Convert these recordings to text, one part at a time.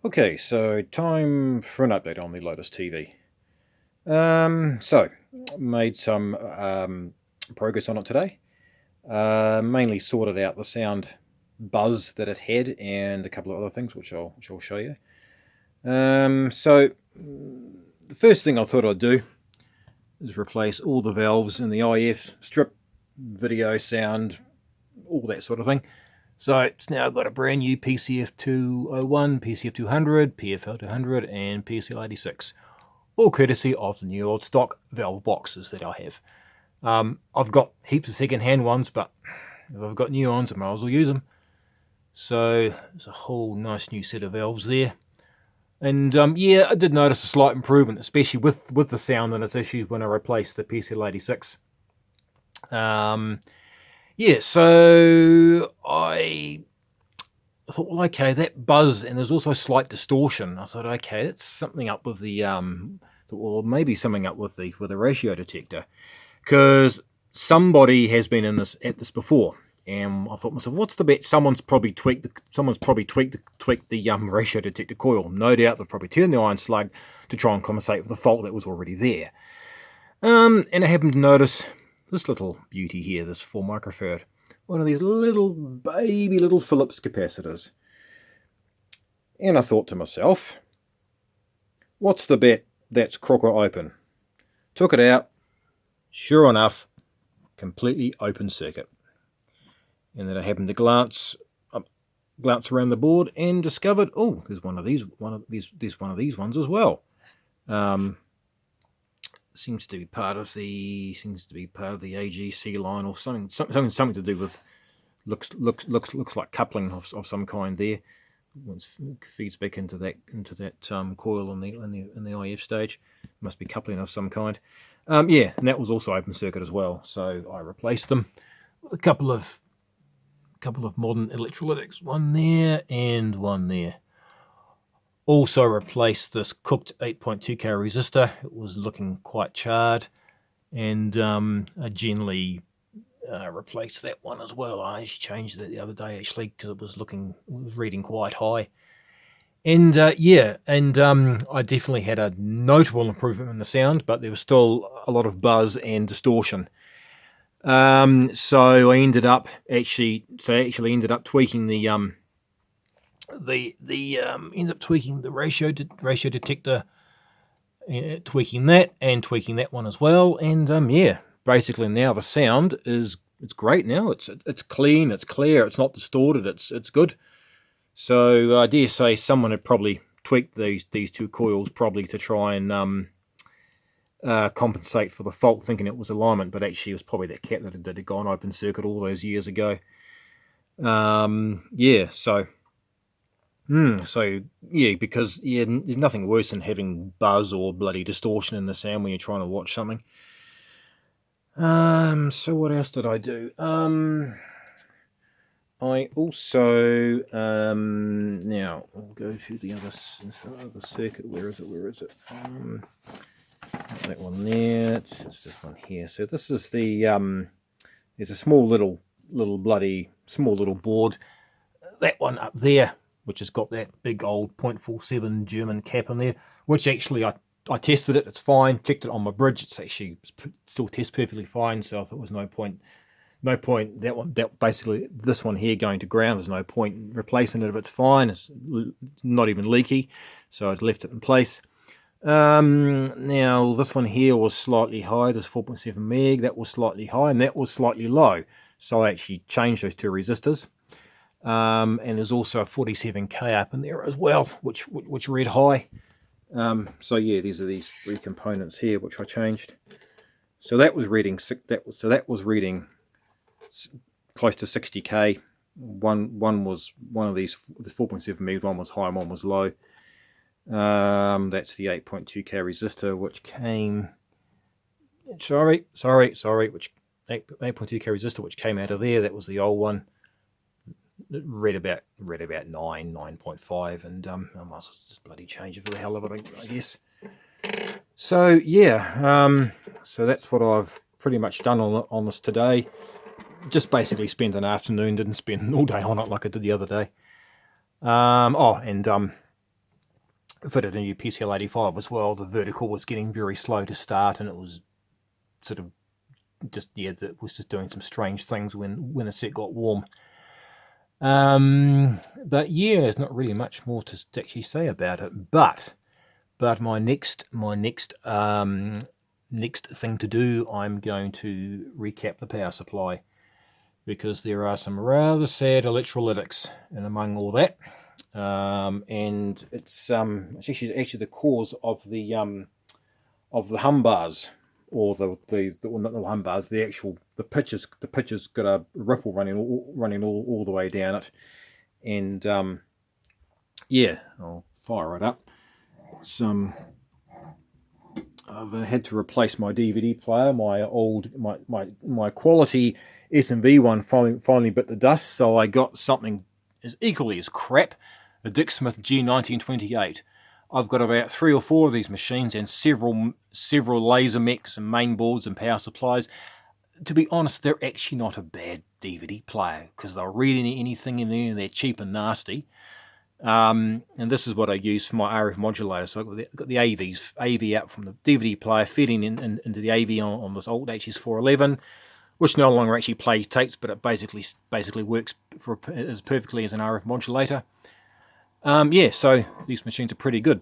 Okay, so time for an update on the Lotus TV. So made some progress on it today. Mainly sorted out the sound buzz that it had and a couple of other things which I'll show you. So the first thing I thought I'd do is replace all the valves in the IF, strip video, sound, all that sort of thing. So it's now got a brand new PCF 201, PCF 200, PFL 200 and PSL 86. All courtesy of the new old stock valve boxes that I have. I've got heaps of second-hand ones, but if I've got new ones, I might as well use them. So there's a whole nice new set of valves there. And yeah, I did notice a slight improvement, especially with the sound and its issues when I replaced the PSL 86. Yeah, so I thought, well, okay, that buzz, and there's also slight distortion. I thought, okay, that's something up with the, or maybe something up with the ratio detector, because somebody has been at this before, and I thought to myself, what's the bet? Someone's probably tweaked the ratio detector coil. No doubt they've probably turned the iron slug to try and compensate for the fault that was already there. And I happened to notice this little beauty here, this 4 microfarad, one of these little Phillips capacitors. And I thought to myself, what's the bet that's crook or open? Took it out, sure enough, completely open circuit. And then I happened to glance around the board and discovered, oh, there's one of these ones as well. Seems to be part of the AGC line or something to do with looks like coupling of some kind there. Once feeds back into that coil in the IF stage, must be coupling of some kind. Yeah, and that was also open circuit as well. So I replaced them with a couple of modern electrolytics, one there and one there. Also replaced this cooked 8.2k resistor. It was looking quite charred, and I generally replaced that one as well. I actually changed it the other day actually because it was reading quite high. And yeah, and I definitely had a notable improvement in the sound, but there was still a lot of buzz and distortion. So I ended up tweaking the ratio detector, tweaking that one as well, and yeah, basically now the sound it's great now. It's clean, it's clear, it's not distorted, it's good. So I dare say someone had probably tweaked these two coils probably to try and compensate for the fault, thinking it was alignment, but actually it was probably that cat that had gone open circuit all those years ago. Yeah, so yeah, because yeah, there's nothing worse than having buzz or bloody distortion in the sound when you're trying to watch something. So what else did I do? I also now I'll go through the other circuit. Where is it? That one there. It's this one here. So this is the there's a small little board. That one up there, which has got that big old 0.47 German cap in there, which actually I tested it. It's fine. Checked it on my bridge. It's actually still tests perfectly fine. So I thought there was no point. That basically this one here going to ground. There's no point replacing it if it's fine. It's not even leaky, so I left it in place. Now this one here was slightly high. This 4.7 meg, that was slightly high, and that was slightly low. So I actually changed those two resistors. And there's also a 47k up in there as well, which read high. So yeah, these are these three components here which I changed. So that was reading close to 60k. One was one of these 4.7 meg. One was high, and one was low. That's the 8.2k resistor, which came. Sorry. Which 8.2k resistor, which came out of there. That was the old one. It read about 9.5, and I must just bloody change it for the hell of it, I guess. So yeah, so that's what I've pretty much done on this today. Just basically spent an afternoon, didn't spend all day on it like I did the other day. fitted a new PCL85 as well. The vertical was getting very slow to start, and it was sort of just, yeah, it was just doing some strange things when the set got warm. But yeah, there's not really much more to actually say about it. But my next thing to do, I'm going to recap the power supply, because there are some rather sad electrolytics in among all that, and it's actually the cause of the hum bars, or well, not the hum bars, the pitches got a ripple running all the way down it, and yeah, I'll fire it up. I've had to replace my DVD player. My quality S&V one finally bit the dust, so I got something as equally as crap, a Dick Smith G1928. I've got about 3 or 4 of these machines and several laser mechs and main boards and power supplies. To be honest, they're actually not a bad DVD player, because they'll read anything in there, and they're cheap and nasty. And this is what I use for my RF modulator. So I've got the AV out from the DVD player, feeding into the AV on this old HS411, which no longer actually plays tapes, but it basically works as perfectly as an RF modulator. Yeah, so these machines are pretty good.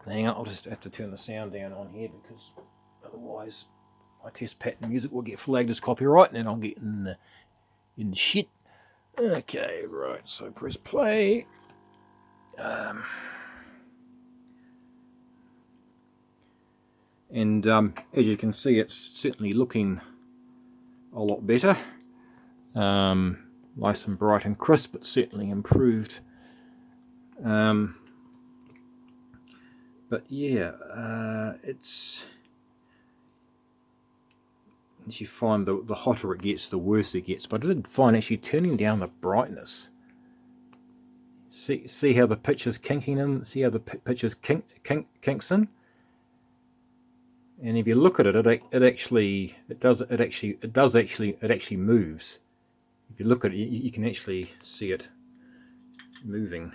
Hang on, I'll just have to turn the sound down on here, because otherwise my test pattern music will get flagged as copyright, and then I'll get in the shit. Okay, right, so press play. And as you can see, it's certainly looking a lot better. Nice and bright and crisp, but certainly improved. But yeah, it's, as you find, the hotter it gets, the worse it gets. But I did find actually turning down the brightness. See how the picture's kinking in. See how the picture's kinks in. And if you look at it, it actually moves. If you look at it, you can actually see it moving.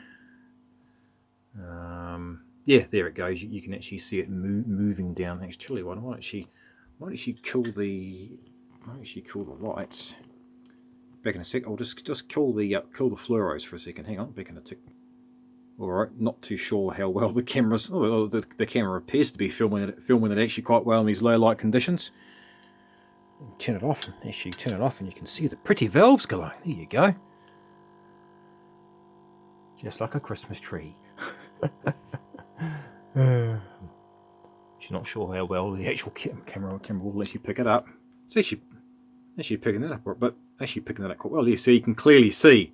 Yeah, there it goes. You can actually see it moving down. Actually, what I might actually kill the lights. Back in a sec. I'll just kill the fluoros for a second. Hang on, back in a tick. Alright, not too sure how well the camera's... Oh, the camera appears to be filming it actually quite well in these low light conditions. Turn it off, and you can see the pretty valves glowing. There you go. Just like a Christmas tree. She's not sure how well the actual camera will let you pick it up. It's actually picking it up, but actually picking it up quite well. Yeah, so you can clearly see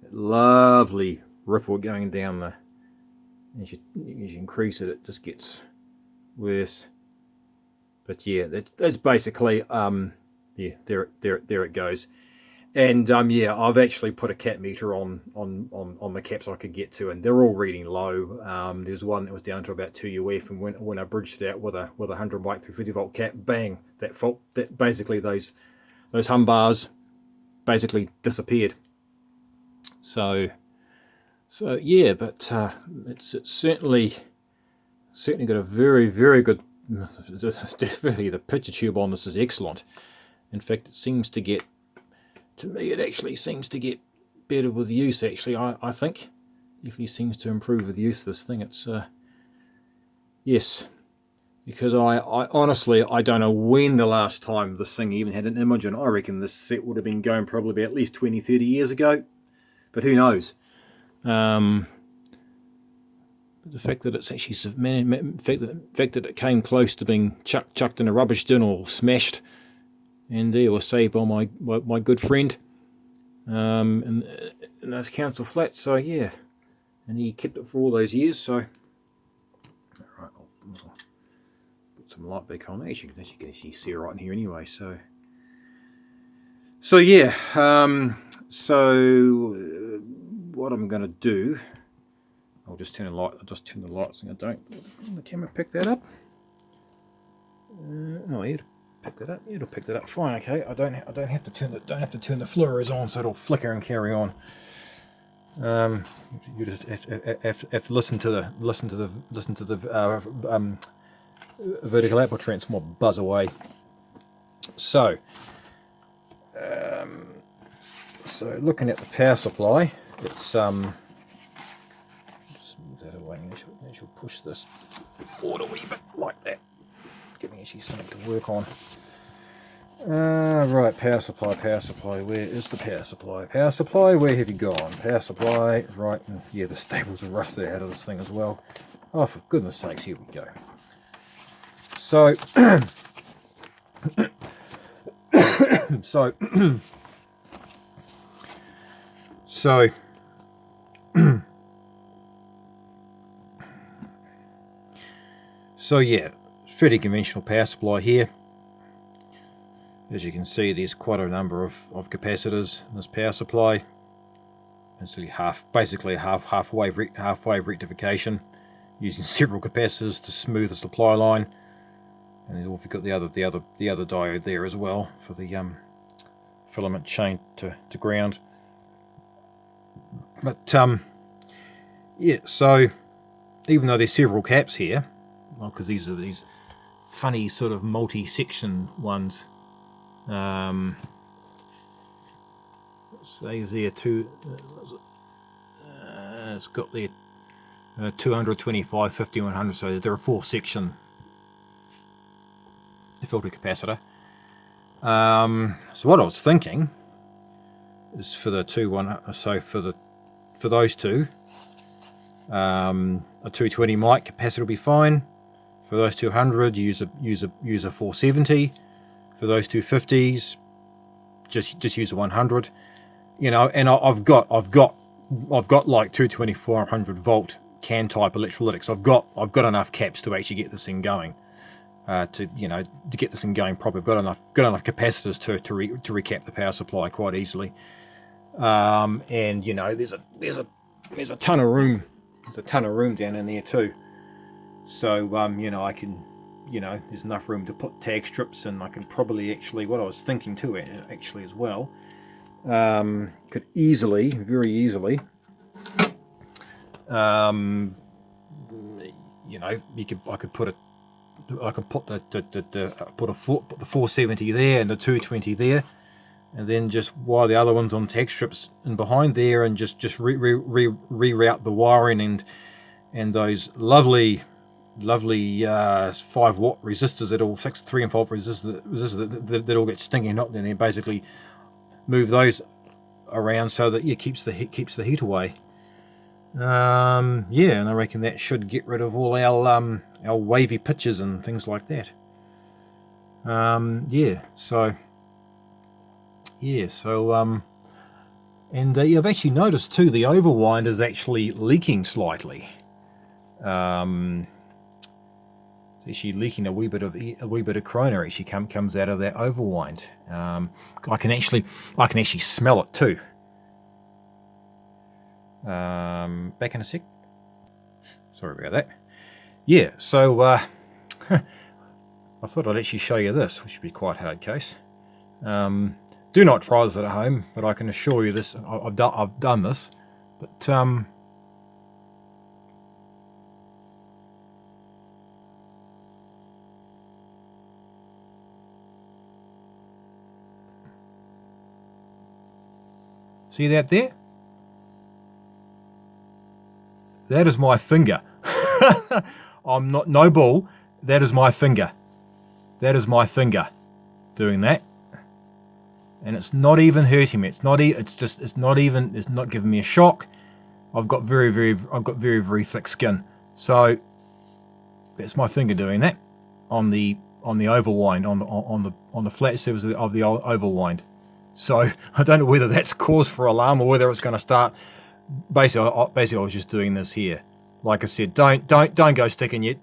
that lovely ripple going down the. As you increase it, it just gets worse. But yeah, that's basically yeah, there it goes. And yeah, I've actually put a cap meter on the caps I could get to, and they're all reading low. There's one that was down to about 2 UF, and when I bridged it out with a 100 watt 350 volt cap, bang! That basically those hum bars basically disappeared. So yeah, but it's certainly got a very, very good. Definitely the picture tube on this is excellent. In fact, it seems to get. To me, it actually seems to get better with use, actually, I think. Definitely seems to improve with use, this thing. It's, yes. Because I honestly, I don't know when the last time this thing even had an image, and I reckon this set would have been going probably at least 20, 30 years ago. But who knows? The fact that it's actually, the fact that it came close to being chucked in a rubbish bin or smashed, and it was saved by my good friend in those council flats. So yeah, and he kept it for all those years. So all right, I'll put some light back on. Actually, you can actually see it right in here anyway. So yeah. So what I'm going to do, I'll just turn the light. I'll just turn the lights. And I don't. Will the camera pick that up? Oh, yeah. Pick that up. It'll pick that up fine. Okay, I don't have to turn the fluoros on, so it'll flicker and carry on. You just have to listen to the vertical output transformer buzz away. So so looking at the power supply, it's just move that away. I shall push this forward a wee bit like that. Give me actually something to work on. Right, power supply. Where is the power supply? Power supply, where have you gone? Power supply, right, and yeah, the staples are rusted out of this thing as well. Oh, for goodness sakes, here we go. So, so yeah, fairly conventional power supply here. As you can see, there's quite a number of capacitors in this power supply. It's basically a halfway rectification, using several capacitors to smooth the supply line. And then we've got the other diode there as well for the filament chain to ground. But yeah, so even though there's several caps here, well, because these are these funny sort of multi-section ones. Say there two. It's got the 225, 50, 100. So there are 4-section filter capacitor. So what I was thinking is for the for those two, a 220 mic capacitor will be fine. For those 200, use a 470. For those 250s, just use a 100. You know, and I've got like 22400 volt CAN type electrolytics. I've got enough caps to actually get this thing going. To get this thing going properly. I've got enough capacitors to recap the power supply quite easily. And you know, there's a ton of room. There's a ton of room down in there too. So you know, I can, you know, there's enough room to put tag strips, and I can probably actually, what I was thinking too actually as well, could easily, very easily, you know, I could put the 470 there and the 220 there, and then just wire the other ones on tag strips in behind there, and just reroute the wiring and those lovely 5-watt resistors that all 3 and 5 resistors that all get stinking hot, and then basically move those around so that it keeps the heat away. Yeah, and I reckon that should get rid of all our wavy pitches and things like that. Yeah, and I've actually noticed too, the overwind is actually leaking slightly. It's actually leaking a wee bit of chroma actually comes out of that overwind. I can actually smell it too. Back in a sec. Sorry about that. Yeah, so I thought I'd actually show you this, which would be quite a hard case. Do not try this at home, but I can assure you this. I've done this, but see that there? That is my finger. I'm not no bull. That is my finger. That is my finger doing that, and it's not even hurting me. It's not giving me a shock. I've got very thick skin, so that's my finger doing that on the overwind, on the flat surface of the overwind. So I don't know whether that's cause for alarm or whether it's going to start. Basically, I was just doing this here. Like I said, don't go sticking your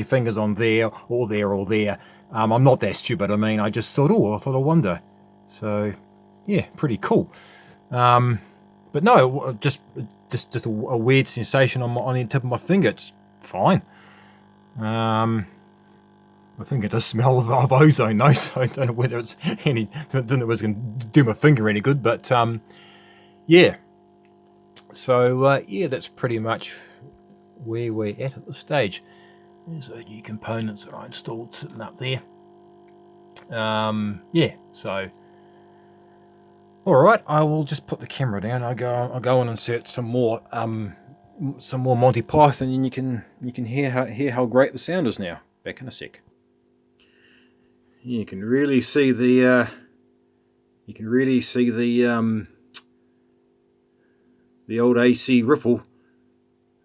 fingers on there or there or there. I'm not that stupid. I mean, I just thought, I wonder. So yeah, pretty cool. But no, just a weird sensation on the tip of my finger. It's fine. I think it does smell of ozone though, so I don't know whether it's going to do my finger any good, but yeah. So yeah, that's pretty much where we're at this stage. There's the new components that I installed sitting up there. Yeah, so all right, I will just put the camera down. I'll go and insert some more Monty Python, and you can hear how great the sound is now. Back in a sec. You can really see the old AC ripple,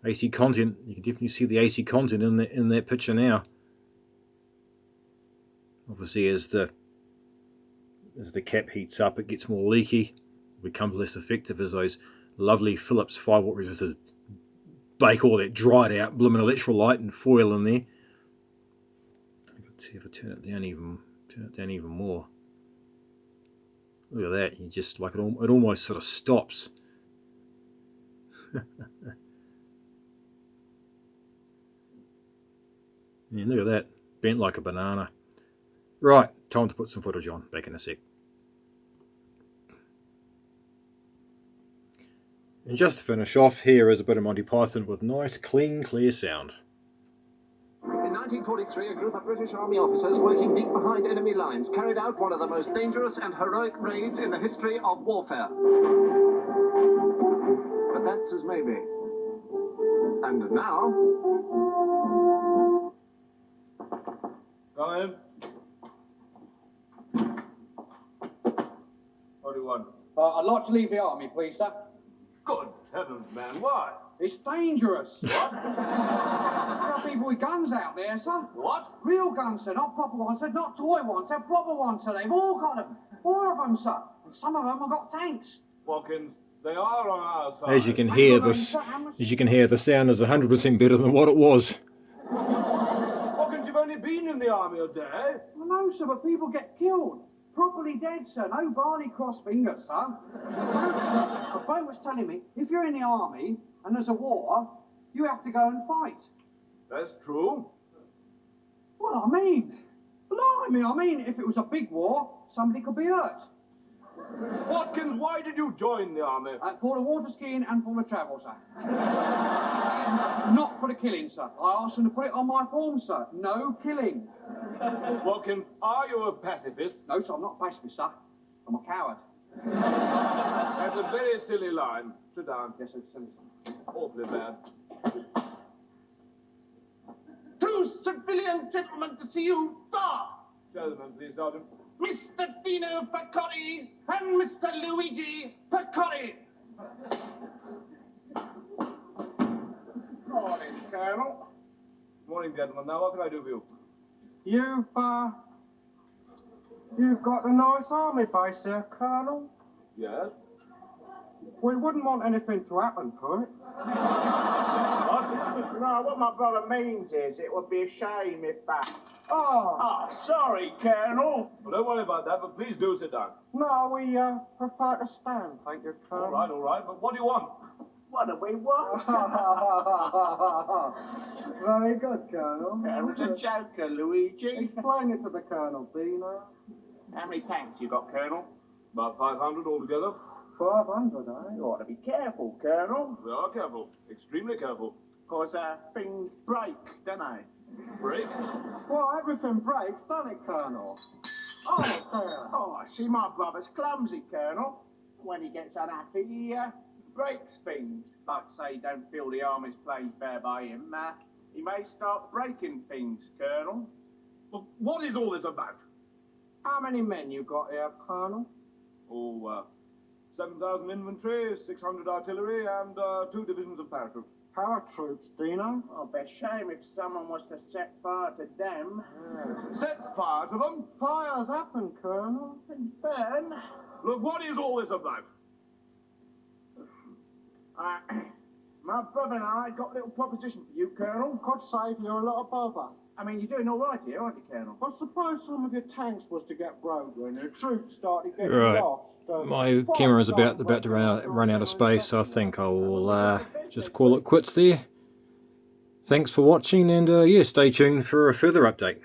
AC content. You can definitely see the AC content in that picture now. Obviously, as the cap heats up, it gets more leaky, becomes less effective as those lovely Phillips 5-watt resistors bake all that dried out blooming electrolyte and foil in there. Let's see if I turn it down even more. Look at that! You just like it almost sort of stops. Yeah, look at that, bent like a banana. Right, time to put some footage on. Back in a sec. And just to finish off, here is a bit of Monty Python with nice, clean, clear sound. In 1943, a group of British Army officers working deep behind enemy lines carried out one of the most dangerous and heroic raids in the history of warfare. But that's as maybe. And now... Come in. What do you want? I'd like to leave the army, please, sir. Good heavens, man, why? It's dangerous. What? There are people with guns out there, sir. What? Real guns, sir, not proper ones, sir, not toy ones, they're proper ones, sir. They've all got them. All of them, sir. And some of them have got tanks. Watkins, they are on our side. As you can hear, the sound is 100% better than what it was. Watkins, you've only been in the army a day. I know, sir, but people get killed. Properly dead, sir. No Barney cross fingers, sir. The bloke was telling me, if you're in the army and there's a war, you have to go and fight. That's true. Well, I mean, blimey, if it was a big war, somebody could be hurt. Watkins, why did you join the army? For the water skiing and for the travel, sir. Not for the killing, sir. I asked them to put it on my form, sir. No killing. Watkins, are you a pacifist? No, sir, I'm not a pacifist, sir. I'm a coward. That's a very silly line. Sit down. Yes, sir, silly, sir. Awfully bad. Two civilian gentlemen to see you, sir. Show them in, please, Sergeant. Mr. Dino Peccori and Mr. Luigi Peccori. Morning, Colonel. Morning, gentlemen. Now, what can I do for you? You've got a nice army base there, Colonel. Yes? We wouldn't want anything to happen to it. What? No, what my brother means is it would be a shame if Oh, sorry, Colonel. Well, don't worry about that, but please do sit down. no, we prefer to stand, thank you, Colonel. All right, but what do you want? What do we want? Very good, Colonel. That was a joker, Luigi. Explain it to the Colonel, Dino. How many tanks you got, Colonel? About 500 altogether. 500, You ought to be careful, Colonel. We are careful. Extremely careful. Because things break, don't they? Break? Well, everything breaks, doesn't it, Colonel? Oh, there. Oh, I see my brother's clumsy, Colonel. When he gets unhappy, he breaks things. Like, say, he don't feel the army's playing fair by him. He may start breaking things, Colonel. Well, what is all this about? How many men you got here, Colonel? Oh, 7,000 infantry, 600 artillery, and 2 divisions of paratroops. Paratroops, Dino. Oh, be a shame if someone was to set fire to them. Set fire to them? Fires happen, Colonel. And burn. Look, what is all this about? My brother and I got a little proposition for you, Colonel. God save you a lot of bother. I mean, you're doing all right here, aren't you, Colonel? But suppose some of your tanks was to get broken and the troops started getting Right. lost. My camera is about to run out of space, so I think I will just call it quits there. Thanks for watching, and yeah, stay tuned for a further update.